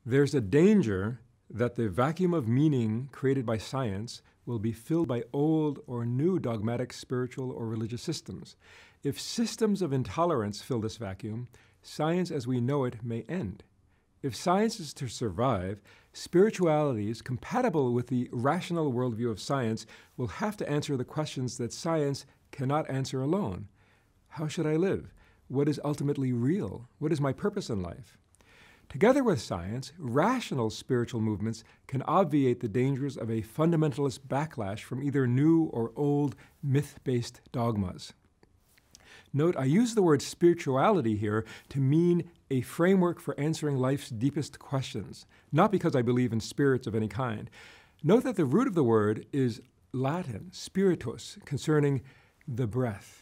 There's a danger that the vacuum of meaning created by science will be filled by old or new dogmatic spiritual or religious systems. If systems of intolerance fill this vacuum, science as we know it may end. If science is to survive, spiritualities compatible with the rational worldview of science will have to answer the questions that science cannot answer alone. How should I live? What is ultimately real? What is my purpose in life? Together with science, rational spiritual movements can obviate the dangers of a fundamentalist backlash from either new or old myth-based dogmas. Note, I use the word spirituality here to mean a framework for answering life's deepest questions, not because I believe in spirits of any kind. Note that the root of the word is Latin, spiritus, concerning the breath.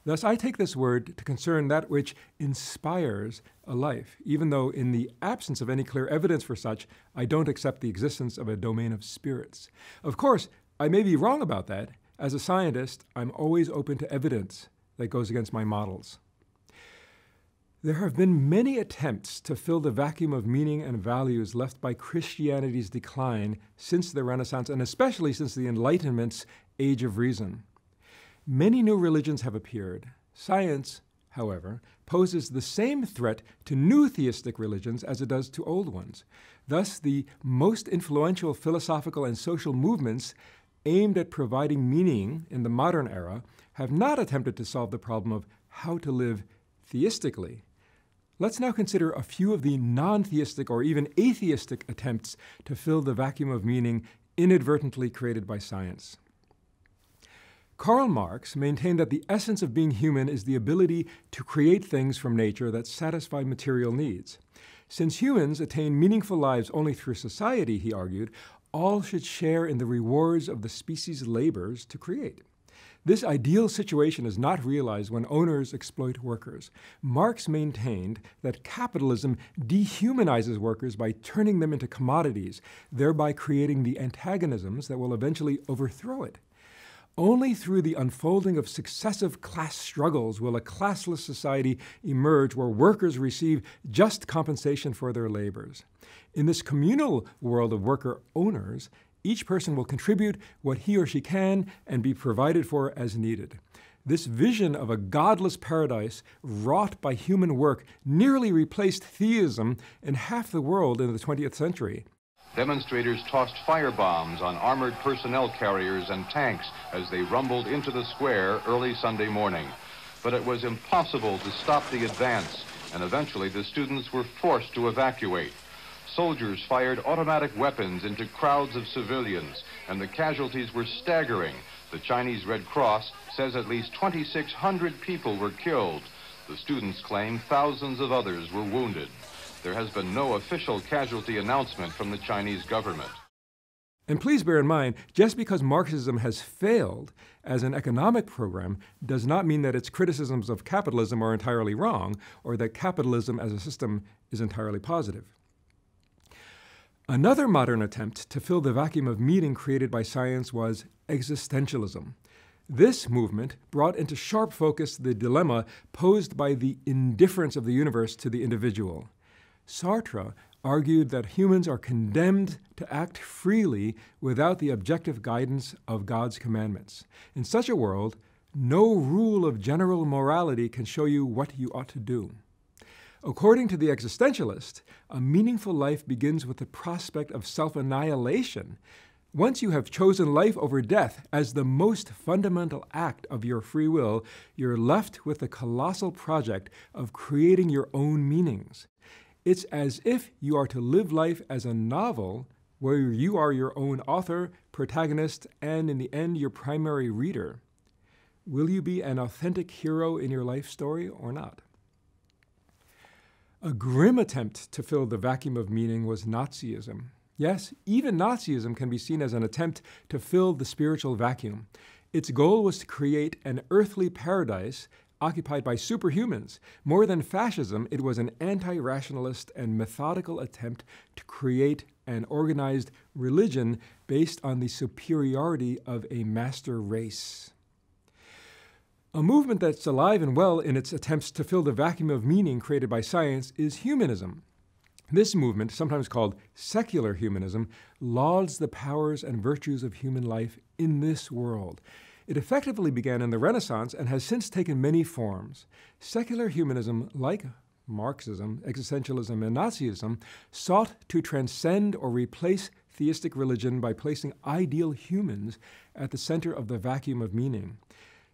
Thus, I take this word to concern that which inspires a life, even though in the absence of any clear evidence for such, I don't accept the existence of a domain of spirits. Of course, I may be wrong about that. As a scientist, I'm always open to evidence that goes against my models. There have been many attempts to fill the vacuum of meaning and values left by Christianity's decline since the Renaissance, and especially since the Enlightenment's age of reason. Many new religions have appeared. Science, however, poses the same threat to new theistic religions as it does to old ones. Thus, the most influential philosophical and social movements aimed at providing meaning in the modern era have not attempted to solve the problem of how to live theistically. Let's now consider a few of the non-theistic or even atheistic attempts to fill the vacuum of meaning inadvertently created by science. Karl Marx maintained that the essence of being human is the ability to create things from nature that satisfy material needs. Since humans attain meaningful lives only through society, he argued, all should share in the rewards of the species' labors to create. This ideal situation is not realized when owners exploit workers. Marx maintained that capitalism dehumanizes workers by turning them into commodities, thereby creating the antagonisms that will eventually overthrow it. Only through the unfolding of successive class struggles will a classless society emerge where workers receive just compensation for their labors. In this communal world of worker-owners, each person will contribute what he or she can and be provided for as needed. This vision of a godless paradise wrought by human work nearly replaced theism in half the world in the 20th century. Demonstrators tossed firebombs on armored personnel carriers and tanks as they rumbled into the square early Sunday morning. But it was impossible to stop the advance, and eventually the students were forced to evacuate. Soldiers fired automatic weapons into crowds of civilians, and the casualties were staggering. The Chinese Red Cross says at least 2,600 people were killed. The students claim thousands of others were wounded. There has been no official casualty announcement from the Chinese government. And please bear in mind, just because Marxism has failed as an economic program does not mean that its criticisms of capitalism are entirely wrong, or that capitalism as a system is entirely positive. Another modern attempt to fill the vacuum of meaning created by science was existentialism. This movement brought into sharp focus the dilemma posed by the indifference of the universe to the individual. Sartre argued that humans are condemned to act freely without the objective guidance of God's commandments. In such a world, no rule of general morality can show you what you ought to do. According to the existentialist, a meaningful life begins with the prospect of self-annihilation. Once you have chosen life over death as the most fundamental act of your free will, you're left with the colossal project of creating your own meanings. It's as if you are to live life as a novel where you are your own author, protagonist, and in the end, your primary reader. Will you be an authentic hero in your life story or not? A grim attempt to fill the vacuum of meaning was Nazism. Yes, even Nazism can be seen as an attempt to fill the spiritual vacuum. Its goal was to create an earthly paradise occupied by superhumans. More than fascism, it was an anti-rationalist and methodical attempt to create an organized religion based on the superiority of a master race. A movement that's alive and well in its attempts to fill the vacuum of meaning created by science is humanism. This movement, sometimes called secular humanism, lauds the powers and virtues of human life in this world. It effectively began in the Renaissance and has since taken many forms. Secular humanism, like Marxism, Existentialism, and Nazism, sought to transcend or replace theistic religion by placing ideal humans at the center of the vacuum of meaning.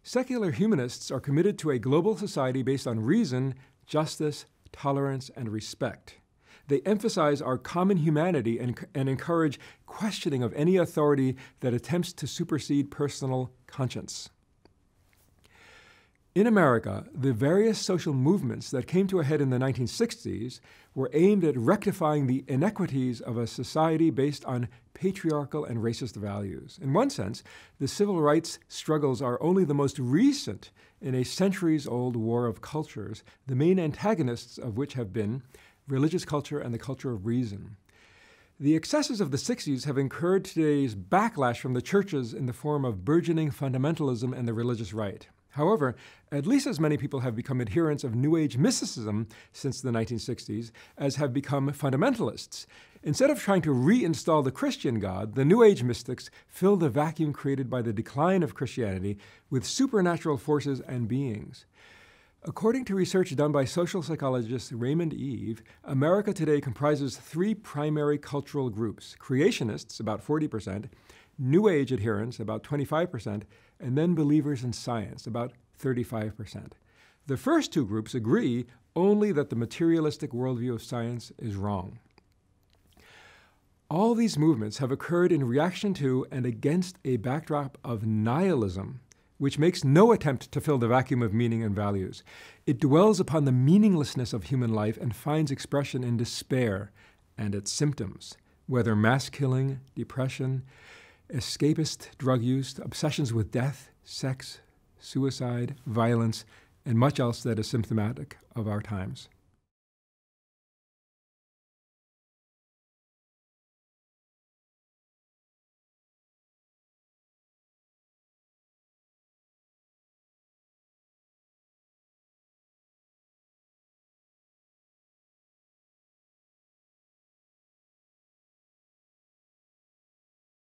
Secular humanists are committed to a global society based on reason, justice, tolerance, and respect. They emphasize our common humanity and encourage questioning of any authority that attempts to supersede personal conscience. In America, the various social movements that came to a head in the 1960s were aimed at rectifying the inequities of a society based on patriarchal and racist values. In one sense, the civil rights struggles are only the most recent in a centuries-old war of cultures, the main antagonists of which have been religious culture and the culture of reason. The excesses of the 60s have incurred today's backlash from the churches in the form of burgeoning fundamentalism and the religious right. However, at least as many people have become adherents of New Age mysticism since the 1960s as have become fundamentalists. Instead of trying to reinstall the Christian God, the New Age mystics fill the vacuum created by the decline of Christianity with supernatural forces and beings. According to research done by social psychologist Raymond Eve, America today comprises three primary cultural groups: creationists, about 40%, New Age adherents, about 25%, and then believers in science, about 35%. The first two groups agree only that the materialistic worldview of science is wrong. All these movements have occurred in reaction to and against a backdrop of nihilism, which makes no attempt to fill the vacuum of meaning and values. It dwells upon the meaninglessness of human life and finds expression in despair and its symptoms, whether mass killing, depression, escapist drug use, obsessions with death, sex, suicide, violence, and much else that is symptomatic of our times.